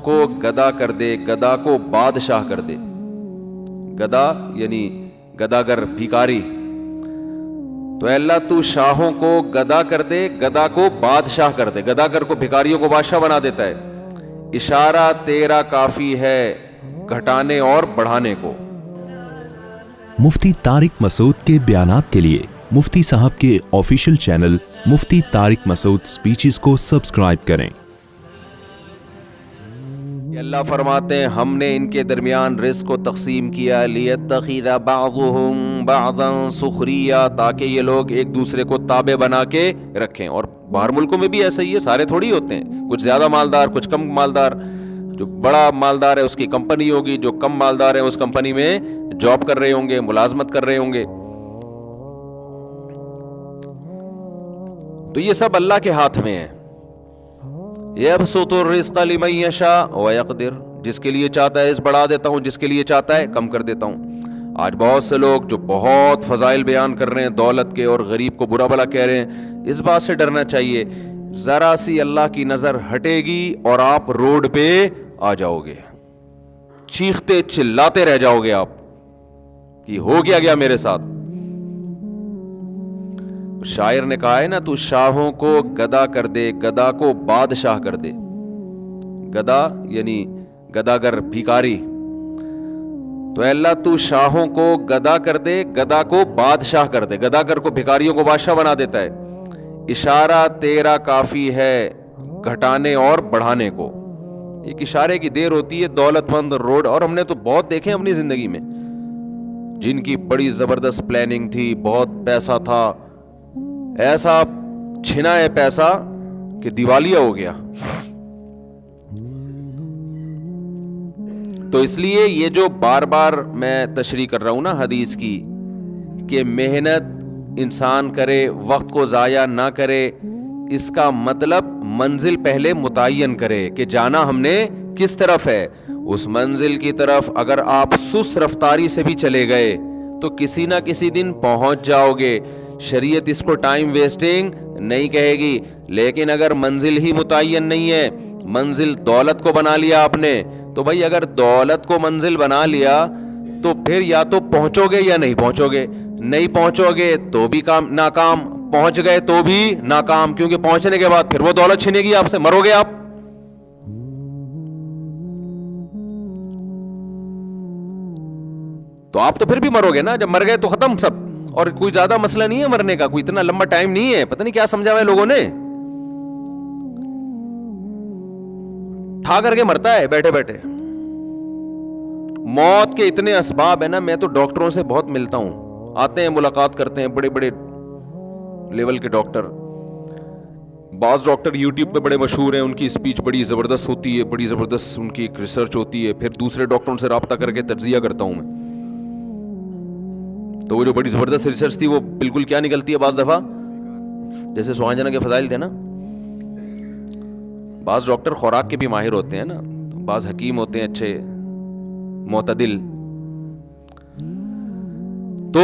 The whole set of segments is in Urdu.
کو گدا کر دے, گدا کو بادشاہ کر دے. گدا یعنی گداگر, بھیکاری. تو اے اللہ تو شاہوں کو گدا کر دے, گدا کو بادشاہ کر دے. گداگر کو, بھیکاریوں کو بادشاہ بنا دیتا ہے. اشارہ تیرا کافی ہے گھٹانے اور بڑھانے کو. مفتی طارق مسعود کے بیانات کے لیے مفتی صاحب کے آفیشیل چینل مفتی طارق مسعود سپیچز کو سبسکرائب کریں. اللہ فرماتے ہیں ہم نے ان کے درمیان رزق کو تقسیم کیا, لیتخذ بعضهم بعضا سخریا, تاکہ یہ لوگ ایک دوسرے کو تابع بنا کے رکھیں. اور باہر ملکوں میں بھی ایسا ہی ہے, سارے تھوڑی ہوتے ہیں, کچھ زیادہ مالدار کچھ کم مالدار. جو بڑا مالدار ہے اس کی کمپنی ہوگی, جو کم مالدار ہے اس کمپنی میں جاب کر رہے ہوں گے, ملازمت کر رہے ہوں گے. تو یہ سب اللہ کے ہاتھ میں ہے. یبسط الرزق لمن یشاء ویقدر, جس کے لیے چاہتا ہے اس بڑھا دیتا ہوں, جس کے لیے چاہتا ہے کم کر دیتا ہوں. آج بہت سے لوگ جو بہت فضائل بیان کر رہے ہیں دولت کے, اور غریب کو برا بھلا کہہ رہے ہیں. اس بات سے ڈرنا چاہیے, ذرا سی اللہ کی نظر ہٹے گی اور آپ روڈ پہ آ جاؤ گے, چیختے چلاتے رہ جاؤ گے آپ کہ ہو گیا میرے ساتھ. شاعر نے کہا ہے نا, تو شاہوں کو گدا کر دے, گدا کو بادشاہ کر دے. گدا یعنی گداگر, بھیکاری. تو اے اللہ تو شاہوں کو گدا کر دے, گدا کو بادشاہ کر دے. گداگر کو, بھیکاریوں کو بادشاہ بنا دیتا ہے. اشارہ تیرا کافی ہے گھٹانے اور بڑھانے کو. ایک اشارے کی دیر ہوتی ہے. دولت مند روڈ, اور ہم نے تو بہت دیکھے اپنی زندگی میں جن کی بڑی زبردست پلاننگ تھی, بہت پیسہ تھا, ایسا چھنا ہے پیسہ کہ دیوالیہ ہو گیا. تو اس لیے یہ جو بار بار میں تشریح کر رہا ہوں نا حدیث کی, کہ محنت انسان کرے, وقت کو ضائع نہ کرے, اس کا مطلب منزل پہلے متعین کرے کہ جانا ہم نے کس طرف ہے. اس منزل کی طرف اگر آپ سست رفتاری سے بھی چلے گئے تو کسی نہ کسی دن پہنچ جاؤ گے. شریعت اس کو ٹائم ویسٹنگ نہیں کہے گی. لیکن اگر منزل ہی متعین نہیں ہے, منزل دولت کو بنا لیا آپ نے, تو بھائی اگر دولت کو منزل بنا لیا تو پھر یا تو پہنچو گے یا نہیں پہنچو گے. نہیں پہنچو گے تو بھی ناکام, پہنچ گئے تو بھی ناکام, کیونکہ پہنچنے کے بعد پھر وہ دولت چھینے گی آپ سے, مرو گے آپ. تو آپ تو پھر بھی مرو گے نا, جب مر گئے تو ختم سب. اور کوئی زیادہ مسئلہ نہیں ہے مرنے کا, کوئی اتنا لمبا ٹائم نہیں ہے. پتہ نہیں کیا سمجھا ہوا ہے لوگوں نے, ٹھا کر کے مرتا ہے بیٹھے بیٹھے. موت کے اتنے اسباب ہیں نا, میں تو ڈاکٹروں سے بہت ملتا ہوں, آتے ہیں ملاقات کرتے ہیں, بڑے بڑے لیول کے ڈاکٹر. بعض ڈاکٹر یوٹیوب پہ بڑے مشہور ہیں, ان کی اسپیچ بڑی زبردست ہوتی ہے, بڑی زبردست ان کی ایک ریسرچ ہوتی ہے. پھر دوسرے ڈاکٹروں سے رابطہ کر کے تجزیہ کرتا ہوں میں, تو وہ جو بڑی زبردست ریسرچ تھی وہ بالکل کیا نکلتی ہے بعض دفعہ, جیسے سوہانجنا کے فضائل تھے نا. بعض ڈاکٹر خوراک کے بھی ماہر ہوتے ہیں نا, بعض حکیم ہوتے ہیں اچھے معتدل. تو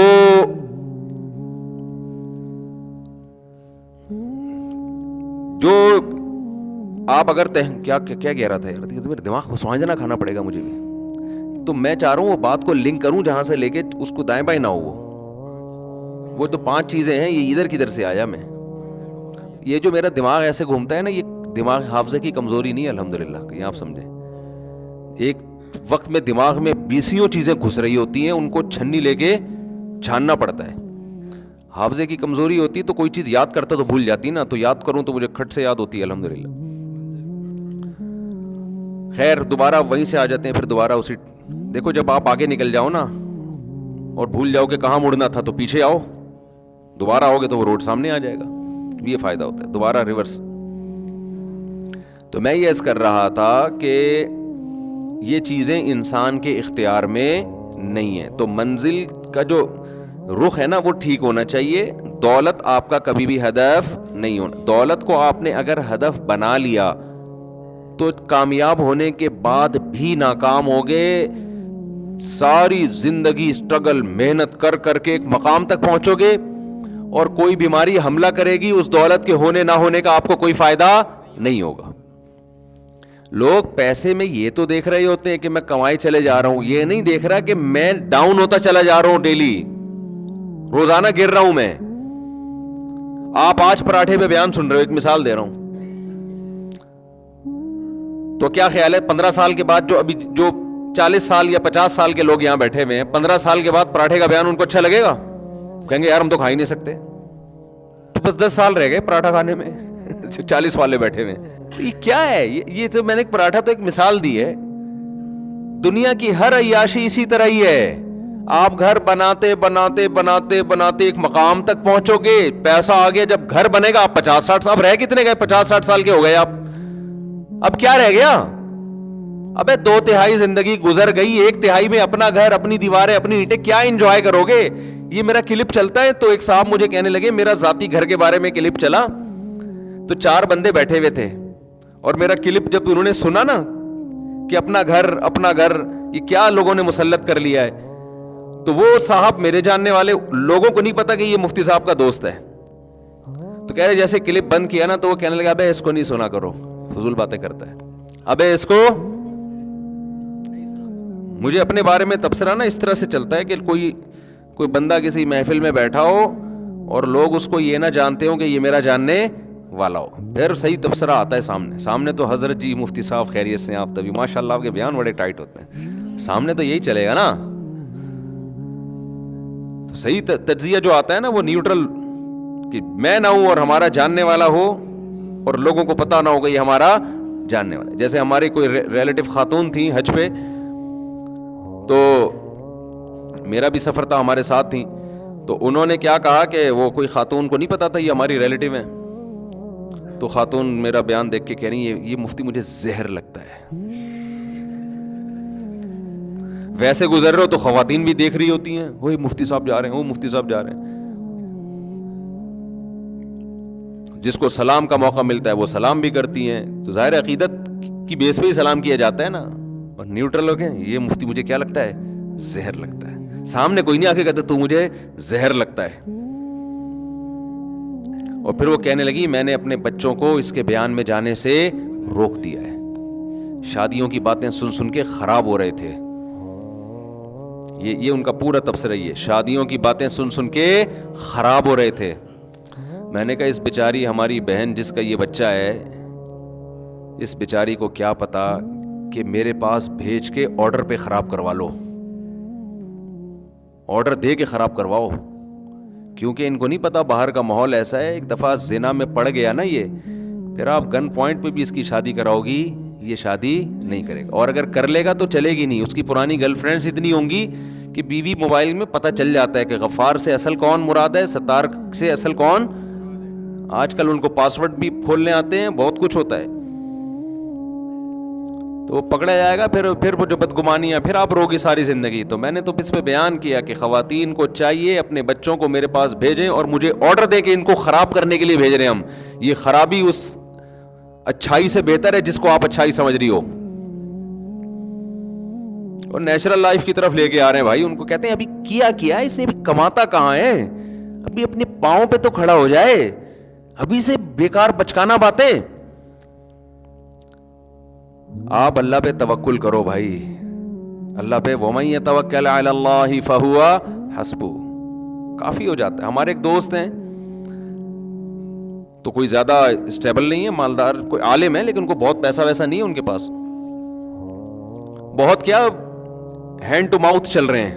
جو آپ اگر کیا کہہ رہا تھا یار, میرے دماغ کو سوہانجنا کھانا پڑے گا مجھے بھی. تو میں چاہ رہا ہوں وہ بات کو لنک کروں جہاں سے لے کے اس کو دائیں بائیں نہ ہو. وہ تو 5 چیزیں ہیں, یہ ادھر کدھر سے آیا میں. یہ جو میرا دماغ ایسے گھومتا ہے نا, یہ دماغ حافظے کی کمزوری نہیں ہے الحمدللہ, کہ آپ سمجھیں. ایک وقت میں دماغ میں 20 چیزیں گھس رہی ہوتی ہیں, ان کو چھنی لے کے چھاننا پڑتا ہے. حافظے کی کمزوری ہوتی ہے تو کوئی چیز یاد کرتا تو بھول جاتی نا, تو یاد کروں تو مجھے کھٹ سے یاد ہوتی ہے الحمدللہ. خیر دوبارہ وہیں سے آ جاتے ہیں, پھر دوبارہ اسی. دیکھو جب آپ آگے نکل جاؤ نا اور بھول جاؤ کہ کہاں مڑنا تھا, تو پیچھے آؤ, دوبارہ آؤ گے تو وہ روڈ سامنے آ جائے گا. یہ فائدہ ہوتا ہے دوبارہ ریورس. تو میں یہ عرض کر رہا تھا کہ یہ چیزیں انسان کے اختیار میں نہیں ہیں. تو منزل کا جو رخ ہے نا وہ ٹھیک ہونا چاہیے. دولت آپ کا کبھی بھی ہدف نہیں ہونا. دولت کو آپ نے اگر ہدف بنا لیا تو کامیاب ہونے کے بعد بھی ناکام ہوگے. ساری زندگی اسٹرگل محنت کر کر کے ایک مقام تک پہنچو گے, اور کوئی بیماری حملہ کرے گی, اس دولت کے ہونے نہ ہونے کا آپ کو کوئی فائدہ نہیں ہوگا. لوگ پیسے میں یہ تو دیکھ رہے ہوتے ہیں کہ میں کمائی چلے جا رہا ہوں, یہ نہیں دیکھ رہا کہ میں ڈاؤن ہوتا چلا جا رہا ہوں, ڈیلی روزانہ گر رہا ہوں میں. آپ آج پراٹھے پہ بیان سن رہے ہو, ایک مثال دے رہا ہوں, تو کیا خیال ہے 15 سال کے بعد جو 40 سال یا 50 سال کے لوگ یہاں بیٹھے ہوئے ہیں, 15 سال کے بعد پراٹھے کا بیان ان کو اچھا لگے گا؟ کہیں گے یار ہم تو کھا ہی نہیں سکتے. تو بس 10 سال رہ گئے پراٹھا کھانے میں, 40 والے بیٹھے ہوئے. تو یہ کیا ہے؟ یہ تو میں نے پراٹھا تو ایک مثال دی ہے. دنیا کی ہر عیاشی اسی طرح ہی ہے. آپ گھر بناتے بناتے بناتے بناتے ایک مقام تک پہنچو گے, پیسہ آ گیا, جب گھر بنے گا آپ 50-60 اب رہ کتنے گئے, 50-60 سال کے ہو گئے آپ, اب کیا رہ گیا؟ ابے 2/3 زندگی گزر گئی, 1/3 میں اپنا گھر, اپنی دیواریں, اپنی اینٹیں, کیا انجوائے کرو گے؟ یہ میرا کلپ چلتا ہے تو ایک صاحب مجھے کہنے لگے, میرا ذاتی گھر کے بارے میں کلپ چلا تو 4 بندے بیٹھے ہوئے تھے, اور میرا کلپ جب انہوں نے سنا نا کہ اپنا گھر یہ کیا لوگوں نے مسلط کر لیا ہے, تو وہ صاحب میرے جاننے والے لوگوں کو نہیں پتا کہ یہ مفتی صاحب کا دوست ہے, تو کہہ رہے جیسے کلپ بند کیا نا تو وہ کہنے لگا ابے اس کو نہیں سنا کرو, فضول باتیں کرتا ہے, ابے اس کو. مجھے اپنے بارے میں تبصرہ نا اس طرح سے چلتا ہے کہ کوئی بندہ کسی محفل میں بیٹھا ہو اور لوگ اس کو یہ نہ جانتے ہوں کہ یہ میرا جاننے والا ہو, پھر صحیح تبصرہ آتا ہے سامنے تو حضرت جی مفتی صاحب خیریت سے آپ تبھی, ماشاء اللہ آپ کے بیان بڑے ٹائٹ ہوتے ہیں, سامنے تو یہی چلے گا نا. تو صحیح تجزیہ جو آتا ہے نا وہ نیوٹرل, کہ میں نہ ہوں اور ہمارا جاننے والا ہو اور لوگوں کو پتا نہ ہو کہ یہ ہمارا جاننے والا. جیسے ہماری کوئی ریلیٹو خاتون تھی حج پہ, تو میرا بھی سفر تھا, ہمارے ساتھ تھیں, تو انہوں نے کیا کہا کہ وہ کوئی خاتون کو نہیں پتا تھا یہ ہماری ریلیٹو ہیں, تو خاتون میرا بیان دیکھ کے کہہ رہی ہے یہ مفتی مجھے زہر لگتا ہے. ویسے گزر رہے ہو تو خواتین بھی دیکھ رہی ہوتی ہیں, وہی مفتی صاحب جا رہے ہیں, وہ مفتی صاحب جا رہے ہیں, جس کو سلام کا موقع ملتا ہے وہ سلام بھی کرتی ہیں, تو ظاہر عقیدت کی بیس پہ ہی سلام کیا جاتا ہے نا. اور نیوٹرل ہو گئے, یہ مفتی مجھے کیا لگتا ہے, زہر لگتا ہے. سامنے کوئی نہیں آ کے کہتا تو مجھے زہر لگتا ہے. اور پھر وہ کہنے لگی میں نے اپنے بچوں کو اس کے بیان میں جانے سے روک دیا ہے, شادیوں کی باتیں سن کے خراب ہو رہے تھے. یہ ان کا پورا تبصرہ یہ, شادیوں کی باتیں سن کے خراب ہو رہے تھے. میں نے کہا اس بیچاری ہماری بہن جس کا یہ بچہ ہے, اس بیچاری کو کیا پتا کہ میرے پاس بھیج کے آرڈر پہ خراب کروا لو, آرڈر دے کے خراب کرواؤ, کیونکہ ان کو نہیں پتا باہر کا ماحول ایسا ہے. ایک دفعہ زنا میں پڑ گیا نا یہ, پھر آپ گن پوائنٹ پہ بھی اس کی شادی کراؤ گی, یہ شادی نہیں کرے گا, اور اگر کر لے گا تو چلے گی نہیں. اس کی پرانی گرل فرینڈس اتنی ہوں گی کہ بیوی موبائل میں پتہ چل جاتا ہے کہ غفار سے اصل کون مراد ہے, ستار سے اصل کون. آج کل ان کو پاسورڈ بھی کھولنے آتے ہیں, بہت کچھ ہوتا ہے, تو وہ پکڑا جائے گا. پھر وہ جو بدگمانیاں پھر آپ روگی ساری زندگی. تو میں نے تو اس پہ بیان کیا کہ خواتین کو چاہیے اپنے بچوں کو میرے پاس بھیجیں اور مجھے آرڈر دیں کہ ان کو خراب کرنے کے لیے بھیج رہے ہیں ہم. یہ خرابی اس اچھائی سے بہتر ہے جس کو آپ اچھائی سمجھ رہی ہو, اور نیچرل لائف کی طرف لے کے آ رہے ہیں بھائی. ان کو کہتے ہیں ابھی کیا اس نے, ابھی کماتا کہاں ہے, ابھی اپنے پاؤں پہ تو کھڑا ہو جائے, ابھی سے بیکار بچکانا باتیں. آپ اللہ پہ توکل کرو بھائی, اللہ پہ, وَمَن يَتَوَكَّلْ عَلَى اللَّهِ فَهُوَ حَسْبُهُ, کافی ہو جاتا ہے. ہمارے ایک دوست ہیں تو کوئی زیادہ اسٹیبل نہیں ہے, مالدار, کوئی عالم ہے لیکن ان کو بہت پیسہ ویسا نہیں ہے ان کے پاس, بہت کیا ہینڈ ٹو ماؤتھ چل رہے ہیں.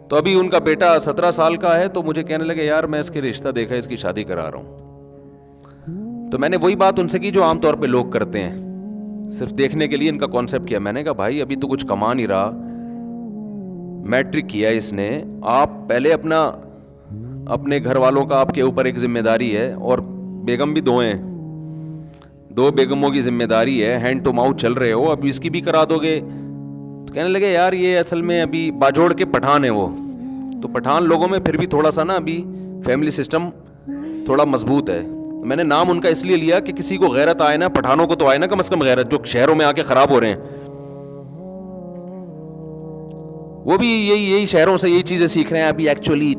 تو ابھی ان کا بیٹا 17 سال کا ہے, تو مجھے کہنے لگے یار میں اس کے رشتہ دیکھا, اس کی شادی کرا رہا ہوں. تو میں نے وہی بات ان سے کی جو عام طور پہ لوگ کرتے ہیں, صرف دیکھنے کے لیے ان کا کانسیپٹ کیا. میں نے کہا بھائی ابھی تو کچھ کما نہیں رہا, میٹرک کیا اس نے, آپ پہلے اپنے گھر والوں کا آپ کے اوپر ایک ذمہ داری ہے, اور بیگم بھی 2 ہیں, 2 بیگموں کی ذمہ داری ہے, ہینڈ ٹو ماؤتھ چل رہے ہو, ابھی اس کی بھی کرا دو گے. تو کہنے لگے یار یہ اصل میں ابھی باجوڑ کے پٹھان ہے وہ, تو پٹھان لوگوں میں پھر بھی تھوڑا سا نا ابھی فیملی سسٹم تھوڑا مضبوط ہے. میں نے نام ان کا اس لیے لیا کہ کسی کو غیرت آئے نا, پٹھانوں کو تو آئے نا کم از کم غیرت, جو شہروں میں آ کے خراب ہو رہے ہیں. وہ بھی یہی شہروں سے یہی چیزیں سیکھ رہے ہیں ابھی. ایکچولی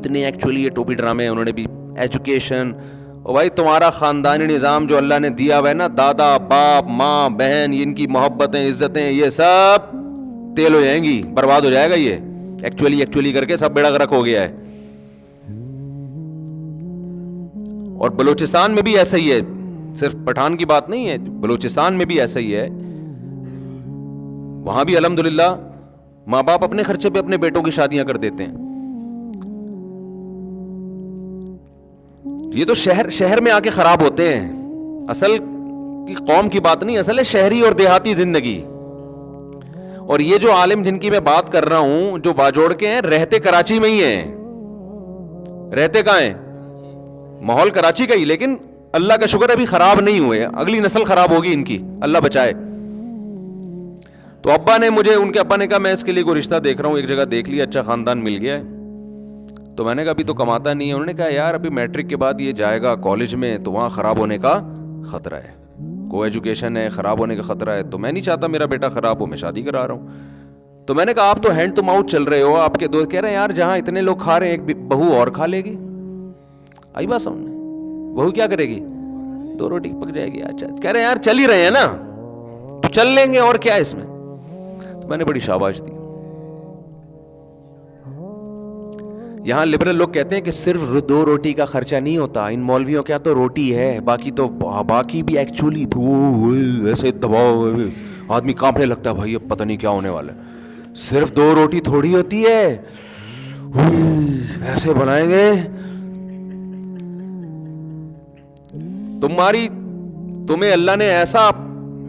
یہ ٹوپی ڈرامے, انہوں نے بھی ایجوکیشن اور بھائی تمہارا خاندانی نظام جو اللہ نے دیا ہوا ہے نا, دادا باپ ماں بہن, ان کی محبتیں عزتیں یہ سب تیل ہو جائیں گی, برباد ہو جائے گا. یہ ایکچولی کر کے سب بیڑا غرق ہو گیا ہے. اور بلوچستان میں بھی ایسا ہی ہے, صرف پٹھان کی بات نہیں ہے, بلوچستان میں بھی ایسا ہی ہے. وہاں بھی الحمدللہ ماں باپ اپنے خرچے پہ اپنے بیٹوں کی شادیاں کر دیتے ہیں. یہ تو شہر میں آ کے خراب ہوتے ہیں. اصل کی قوم کی بات نہیں, اصل ہے شہری اور دیہاتی زندگی. اور یہ جو عالم جن کی میں بات کر رہا ہوں, جو باجوڑ کے ہیں, رہتے کراچی میں ہی ہیں. رہتے کہاں ہیں؟ ماحول کراچی کا ہی, لیکن اللہ کا شکر ابھی خراب نہیں ہوئے. اگلی نسل خراب ہوگی ان کی, اللہ بچائے. تو ابا نے مجھے, ان کے ابا نے کہا میں اس کے لیے کوئی رشتہ دیکھ رہا ہوں, ایک جگہ دیکھ لیا, اچھا خاندان مل گیا ہے. تو میں نے کہا ابھی تو کماتا نہیں ہے. انہوں نے کہا یار ابھی میٹرک کے بعد یہ جائے گا کالج میں, تو وہاں خراب ہونے کا خطرہ ہے, کو ایجوکیشن ہے, خراب ہونے کا خطرہ ہے. تو میں نہیں چاہتا میرا بیٹا خراب ہو, میں شادی کرا رہا ہوں. تو میں نے کہا آپ تو ہینڈ ٹو ماؤتھ چل رہے ہو, آپ کے دوست کہہ رہے ہیں یار جہاں اتنے لوگ کھا رہے ہیں ایک بہو اور کھا لے گی. آئی بات سامنے, بہو کیا کرے گی, 2 روٹی پک جائے گی. اچھا کہہ رہے ہیں یار چل ہی رہے ہیں نا, تو چل لیں گے اور کیا ہے اس میں. تو میں نے بڑی شاباش دی. یہاں لبرل لوگ کہتے ہیں کہ صرف 2 روٹی کا خرچہ نہیں ہوتا, ان مولویوں کیا تو روٹی ہے, باقی بھی ایکچولی ایسے دباؤ, آدمی کانپنے لگتا ہے بھائی اب پتہ نہیں کیا ہونے والا ہے. صرف 2 روٹی تھوڑی ہوتی ہے, ایسے بنائیں گے. تمہیں اللہ نے ایسا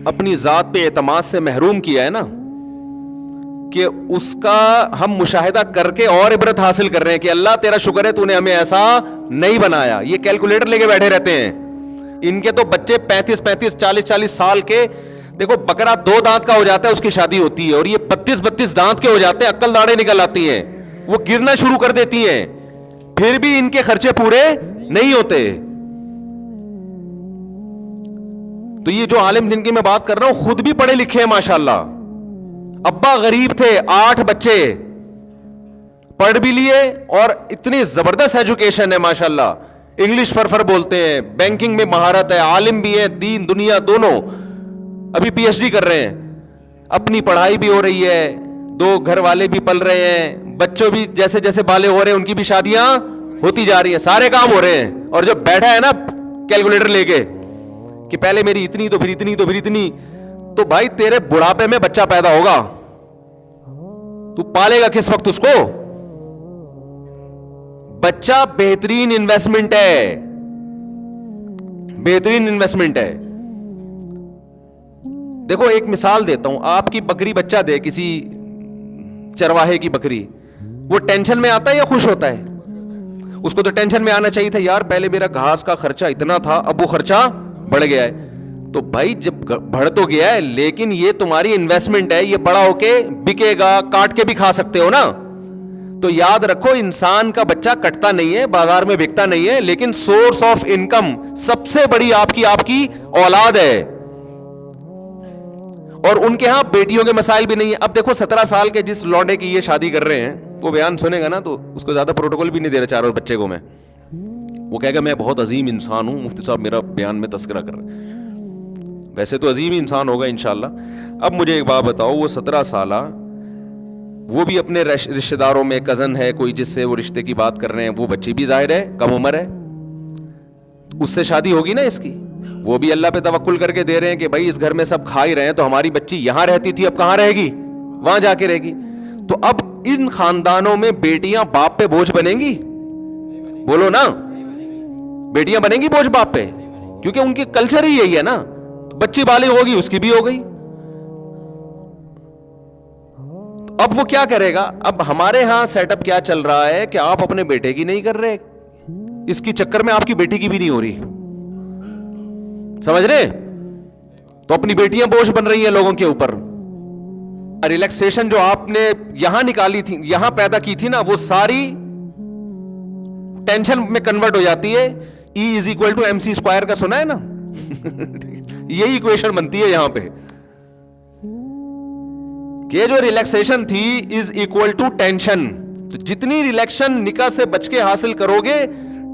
اپنی ذات پہ اعتماد سے محروم کیا ہے نا کہ اس کا ہم مشاہدہ کر کے اور عبرت حاصل کر رہے ہیں کہ اللہ تیرا شکر ہے تو نے ہمیں ایسا نہیں بنایا. یہ کیلکولیٹر لے کے بیٹھے رہتے ہیں, ان کے تو بچے 35 40 سال کے, دیکھو بکرا 2 دانت کا ہو جاتا ہے اس کی شادی ہوتی ہے, اور یہ 32 دانت کے ہو جاتے ہیں, عقل داڑیں نکل آتی ہیں, وہ گرنا شروع کر دیتی ہیں, پھر بھی ان کے خرچے پورے نہیں ہوتے. تو یہ جو عالم جن کی میں بات کر رہا ہوں خود بھی پڑھے لکھے ہیں ماشاءاللہ. ابا غریب تھے, 8 بچے, پڑھ بھی لیے, اور اتنی زبردست ایجوکیشن ہے ماشاءاللہ. انگلش فرفر بولتے ہیں, بینکنگ میں مہارت ہے, عالم بھی ہے, دین دنیا دونوں. ابھی پی ایچ ڈی کر رہے ہیں, اپنی پڑھائی بھی ہو رہی ہے, 2 گھر والے بھی پل رہے ہیں, بچوں بھی جیسے جیسے بالے ہو رہے ہیں ان کی بھی شادیاں ہوتی جا رہی ہیں, سارے کام ہو رہے ہیں. اور جب بیٹھا ہے نا کیلکولیٹر لے کے کہ پہلے میری اتنی تو پھر اتنی تو پھر اتنی, تو بھائی تیرے بڑھاپے میں بچہ پیدا ہوگا, تو پالے گا کس وقت اس کو؟ بچہ بہترین انویسٹمنٹ ہے, بہترین انویسٹمنٹ ہے. دیکھو ایک مثال دیتا ہوں, آپ کی بکری بچہ دے, کسی چرواہے کی بکری, وہ ٹینشن میں آتا ہے یا خوش ہوتا ہے؟ اس کو تو ٹینشن میں آنا چاہیے تھا, یار پہلے میرا گھاس کا خرچہ اتنا تھا, اب وہ خرچہ بڑھ گیا ہے. تو بھائی جب بڑھ تو گیا ہے, لیکن یہ تمہاری انویسٹمنٹ ہے, یہ بڑا ہو کے بکے گا, کاٹ کے بھی کھا سکتے ہو نا. تو یاد رکھو انسان کا بچہ کٹتا نہیں ہے, بازار میں بکتا نہیں ہے, لیکن سورس آف انکم سب سے بڑی آپ کی اولاد ہے. اور ان کے ہاں بیٹیوں کے مسائل بھی نہیں ہے. اب دیکھو 17 سال کے جس لونڈے کی یہ شادی کر رہے ہیں, وہ بیان سنے گا نا تو اس کو زیادہ پروٹوکول بھی نہیں دے رہا چاروں بچے کو. میں وہ کہے گا میں بہت عظیم انسان ہوں, مفتی صاحب میرا بیان میں تذکرہ کر رہے ہیں. ویسے تو عظیم انسان ہوگا انشاءاللہ. اب مجھے ایک بات بتاؤ, وہ 17 سالہ وہ بھی اپنے رشتہ داروں میں کزن ہے کوئی جس سے وہ رشتے کی بات کر رہے ہیں, وہ بچی بھی ظاہر ہے کم عمر ہے, اس سے شادی ہوگی نا اس کی. وہ بھی اللہ پہ توکل کر کے دے رہے ہیں کہ بھائی اس گھر میں سب کھا ہی رہے ہیں, تو ہماری بچی یہاں رہتی تھی اب کہاں رہے گی, وہاں جا کے رہے گی. تو اب ان خاندانوں میں بیٹیاں باپ پہ بوجھ بنیں گی؟ بولو نا, بیٹیاں بنیں گی بوجھ باپ پہ, کیونکہ ان کی کلچر ہی یہی ہے نا. بچی بالغ ہوگی اس کی بھی ہو گئی, اب وہ کیا کرے گا؟ اب ہمارے ہاں سیٹ اپ کیا چل رہا ہے کہ آپ اپنے بیٹے کی نہیں کر رہے, اس کی چکر میں آپ کی بیٹی کی بھی نہیں ہو رہی, سمجھ رہے؟ تو اپنی بیٹیاں بوجھ بن رہی ہیں لوگوں کے اوپر. ریلیکسیشن جو آپ نے یہاں نکالی تھی, یہاں پیدا کی تھی نا, وہ ساری ٹینشن میں کنورٹ ہو جاتی ہے. E=mc² کا سنا ہے نا یہی ایکویشن بنتی ہے یہاں پہ, کہ جو ریلیکسیشن تھی از اکول ٹو ٹینشن. تو جتنی ریلیکشن نکاح سے بچ کے حاصل کرو گے,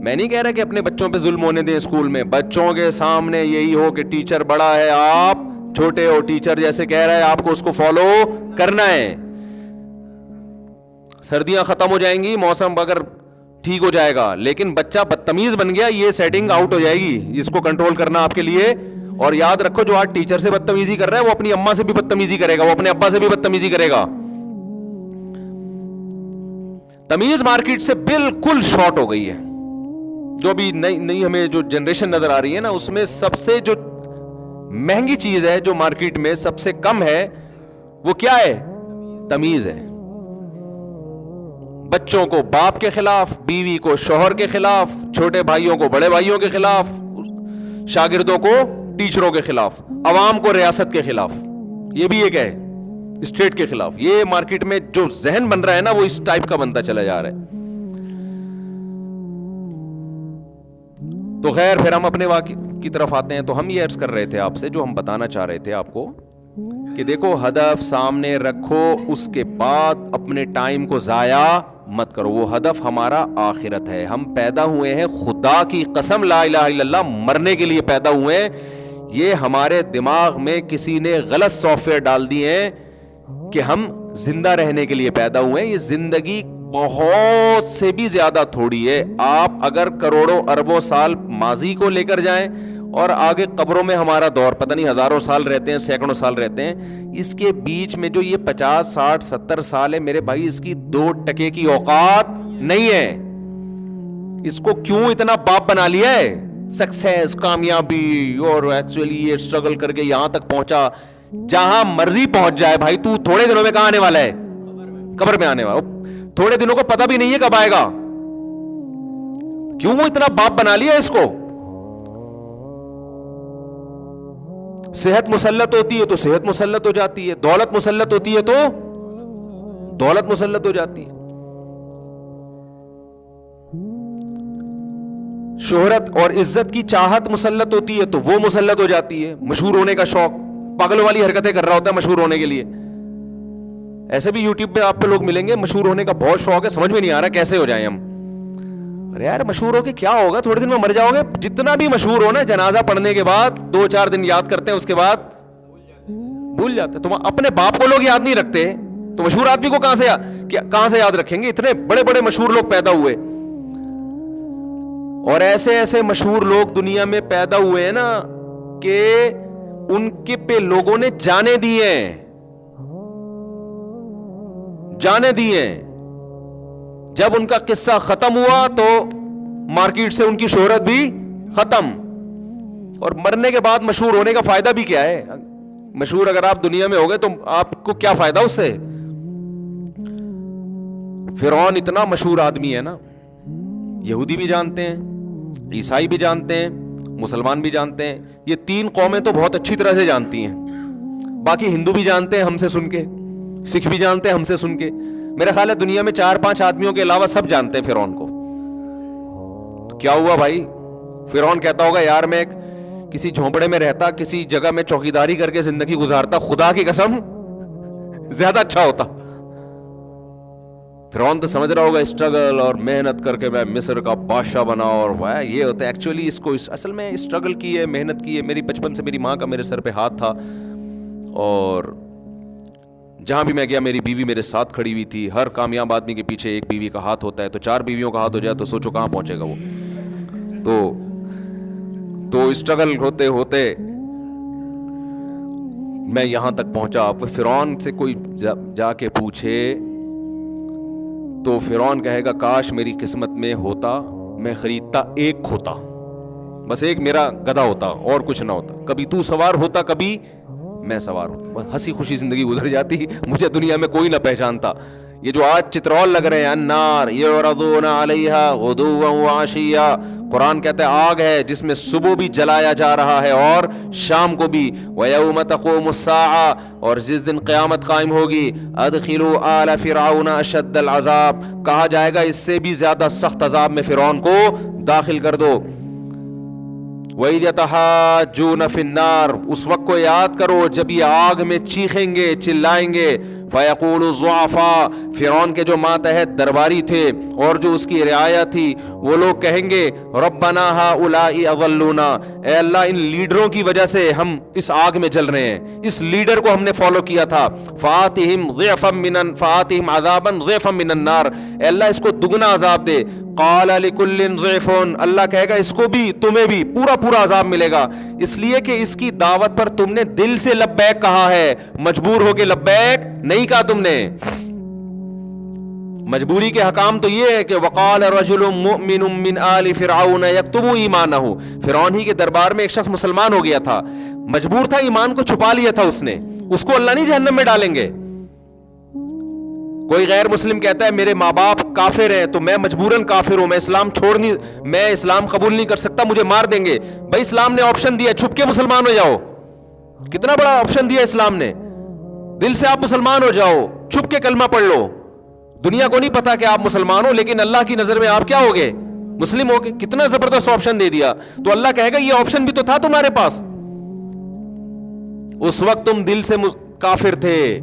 میں نہیں کہہ رہا کہ اپنے بچوں پہ ظلم ہونے دیں اسکول میں, بچوں کے سامنے یہی ہو کہ ٹیچر بڑا ہے, آپ چھوٹے ہو, ٹیچر جیسے کہہ رہا ہے آپ کو اس کو فالو کرنا ہے. سردیاں ختم ہو جائیں گی, موسم اگر ٹھیک ہو جائے گا, لیکن بچہ بدتمیز بن گیا, یہ سیٹنگ آؤٹ ہو جائے گی, اس کو کنٹرول کرنا آپ کے لیے. اور یاد رکھو جو آج ٹیچر سے بدتمیزی کر رہا ہے وہ اپنی اماں سے بھی بدتمیزی کرے گا, وہ اپنے ابا سے بھی بدتمیزی کرے گا. تمیز مارکیٹ سے بالکل شارٹ ہو گئی ہے. جو بھی نئی ہمیں جو جنریشن نظر آ رہی ہے نا, اس میں سب سے جو مہنگی چیز ہے جو مارکیٹ میں سب سے کم ہے وہ کیا ہے؟ تمیز ہے. بچوں کو باپ کے خلاف, بیوی کو شوہر کے خلاف, چھوٹے بھائیوں کو بڑے بھائیوں کے خلاف, شاگردوں کو ٹیچروں کے خلاف, عوام کو ریاست کے خلاف, یہ بھی ایک ہے اسٹیٹ کے خلاف. یہ مارکیٹ میں جو ذہن بن رہا ہے نا وہ اس ٹائپ کا بنتا چلا جا رہا ہے. تو خیر پھر ہم اپنے واقع کی طرف آتے ہیں. تو ہم یہ عرض کر رہے تھے آپ سے, جو ہم بتانا چاہ رہے تھے آپ کو, کہ دیکھو ہدف سامنے رکھو, اس کے بعد اپنے ٹائم کو ضائع مت کرو. وہ ہدف ہمارا آخرت ہے. ہم پیدا ہوئے ہیں, خدا کی قسم لا الہ الا اللہ, مرنے کے لیے پیدا ہوئے ہیں. یہ ہمارے دماغ میں کسی نے غلط سافٹ ویئر ڈال دیے ہیں کہ ہم زندہ رہنے کے لیے پیدا ہوئے ہیں. یہ زندگی بہت سے بھی زیادہ تھوڑی ہے. آپ اگر کروڑوں اربوں سال ماضی کو لے کر جائیں اور آگے قبروں میں ہمارا دور پتہ نہیں ہزاروں سال رہتے ہیں, سینکڑوں سال رہتے ہیں, اس کے بیچ میں جو یہ 50 60 70 سال ہے میرے بھائی, اس کی 2% کی اوقات نہیں ہے. اس کو کیوں اتنا باپ بنا لیا ہے؟ سکسیس, کامیابی, اور ایکچولی یہ اسٹرگل کر کے یہاں تک پہنچا. جہاں مرضی پہنچ جائے بھائی, تو تھوڑے دنوں میں کہاں آنے والا ہے؟ قبر میں آنے والا. تھوڑے دنوں کو پتہ بھی نہیں ہے کب آئے گا. کیوں وہ اتنا باپ بنا لیا اس کو؟ صحت مسلط ہوتی ہے تو صحت مسلط ہو جاتی ہے, دولت مسلط ہوتی ہے تو دولت مسلط ہو جاتی ہے. شہرت اور عزت کی چاہت مسلط ہوتی ہے تو وہ مسلط ہو جاتی ہے. مشہور ہونے کا شوق, پاگلوں والی حرکتیں کر رہا ہوتا ہے مشہور ہونے کے لیے. ایسے بھی یوٹیوب پہ آپ پہ لوگ ملیں گے, مشہور ہونے کا بہت شوق ہے, سمجھ میں نہیں آ رہا کیسے ہو جائیں ہم. ارے یار مشہور ہو کے کیا ہوگا, تھوڑے دن میں مر جاؤ گے. جتنا بھی مشہور ہو نا, جنازہ پڑھنے کے بعد 2-4 دن یاد کرتے ہیں, اس کے بعد بھول جاتے ہیں. تم اپنے باپ کو لوگ یاد نہیں رکھتے تو مشہور آدمی کو کہاں سے یاد رکھیں گے؟ اتنے بڑے بڑے مشہور لوگ پیدا ہوئے, اور ایسے ایسے مشہور لوگ دنیا میں پیدا ہوئے ہیں نا کہ ان کے پہ لوگوں نے جانے دیے ہیں. جب ان کا قصہ ختم ہوا تو مارکیٹ سے ان کی شہرت بھی ختم. اور مرنے کے بعد مشہور ہونے کا فائدہ بھی کیا ہے؟ مشہور اگر آپ دنیا میں ہو گئے تو آپ کو کیا فائدہ اس سے؟ فرعون اتنا مشہور آدمی ہے نا, یہودی بھی جانتے ہیں, عیسائی بھی جانتے ہیں, مسلمان بھی جانتے ہیں. یہ 3 قومیں تو بہت اچھی طرح سے جانتی ہیں. باقی ہندو بھی جانتے ہیں ہم سے سن کے, سکھ بھی جانتے ہیں ہم سے سن کے. میرا خیال ہے دنیا میں 4-5 آدمیوں کے علاوہ سب جانتے ہیں فرعون کو. تو کیا ہوا بھائی؟ فرعون کہتا ہوگا یار میں کسی جھونپڑے میں رہتا, کسی جگہ میں چوکیداری کر کے زندگی گزارتا, خدا کی قسم زیادہ اچھا ہوتا. فرعون تو سمجھ رہا ہوگا اسٹرگل اور محنت کر کے میں مصر کا بادشاہ بنا, اور یہ ہوتا ہے. ایکچولی اس کو اصل میں اسٹرگل کی ہے, محنت کی ہے. میری بچپن سے میری ماں کا میرے سر پہ ہاتھ تھا, اور جہاں بھی میں گیا میری بیوی میرے ساتھ کھڑی ہوئی تھی. ہر کامیاب آدمی کے پیچھے ایک بیوی کا ہاتھ ہوتا ہے, تو 4 بیویوں کا ہاتھ ہو جائے تو سوچو کہاں پہنچے گا وہ. تو اسٹرگل ہوتے ہوتے میں یہاں تک پہنچا. اب فرعون سے کوئی جا کے پوچھے تو فرعون کہے گا کاش میری قسمت میں ہوتا, میں خریدتا ایک کھوتا, بس ایک میرا گدھا ہوتا اور کچھ نہ ہوتا. کبھی تو سوار ہوتا, کبھی میں سوار ہوتا, بس ہنسی خوشی زندگی گزر جاتی. مجھے دنیا میں کوئی نہ پہچانتا. یہ جو آج چترول لگ رہے ہیں, النار یعرضون علیہا غدوا وعشیا, قرآن کہتا ہے آگ ہے جس میں صبح بھی جلایا جا رہا ہے اور شام کو بھی. وَيَوْمَ تَقُومُ السَّاعَةُ, اور جس دن قیامت قائم ہوگی, أَدْخِلُوا آلَ فِرْعَوْنَ أَشَدَّ الْعَذَابِ, کہا جائے گا اس سے بھی زیادہ سخت عذاب میں فرعون کو داخل کر دو. وَإِذْ يَتَحَاجُّونَ فِي النَّارِ، اس وقت کو یاد کرو جب یہ آگ میں چیخیں گے، چلائیں گے. فَيَقُولُ الضُّعَفَاءُ، فرعون کے جو ماتحت درباری تھے اور جو اس کی رعایا تھی، وہ لوگ کہیں گے رَبَّنَا هَؤُلَاءِ أَضَلُّونَا، اے اللہ ان لیڈروں کی وجہ سے ہم اس آگ میں جل رہے ہیں، اس لیڈر کو ہم نے فالو کیا تھا. فَآتِهِمْ عَذَابًا ضِعْفًا مِّنَ النَّارِ، اے اللہ اس کو دگنا عذاب دے. قَالَ لِكُلٍّ ضِعْفٌ، اللہ کہے گا اس کو بھی تمہیں بھی پورا پورا عذاب ملے گا، اس لیے کہ اس کی دعوت پر تم نے دل سے لبیک کہا ہے، مجبور ہو کے لبیک نہیں کہا تم نے. مجبوری کے حکام تو یہ ہے کہ وقال رجل مؤمن من آل فرعون یکتم ایمانہ، فرعون ہی کے دربار میں ایک شخص مسلمان ہو گیا تھا، مجبور تھا، ایمان کو چھپا لیا تھا اس نے، اس کو اللہ نہیں جہنم میں ڈالیں گے. کوئی غیر مسلم کہتا ہے میرے ماں باپ کافر ہیں تو میں مجبوراً کافر ہوں، میں اسلام قبول نہیں کر سکتا، مجھے مار دیں گے. بھائی اسلام نے آپشن دیا چھپ کے مسلمان ہو جاؤ، کتنا بڑا آپشن دیا اسلام نے. دل سے آپ مسلمان ہو جاؤ، چھپ کے کلمہ پڑھ لو، دنیا کو نہیں پتا کہ آپ مسلمان ہو، لیکن اللہ کی نظر میں آپ کیا ہوگے؟ مسلم ہوگے. کتنا زبردست آپشن دے دیا. تو اللہ کہے گا یہ آپشن بھی تو تھا تمہارے پاس، اس وقت تم دل سے کافر تھے.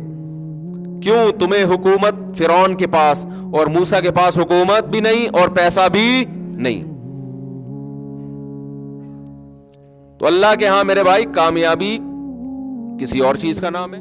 کیوں؟ تمہیں حکومت فرعون کے پاس اور موسیٰ کے پاس حکومت بھی نہیں اور پیسہ بھی نہیں. تو اللہ کے ہاں میرے بھائی کامیابی کسی اور چیز کا نام ہے.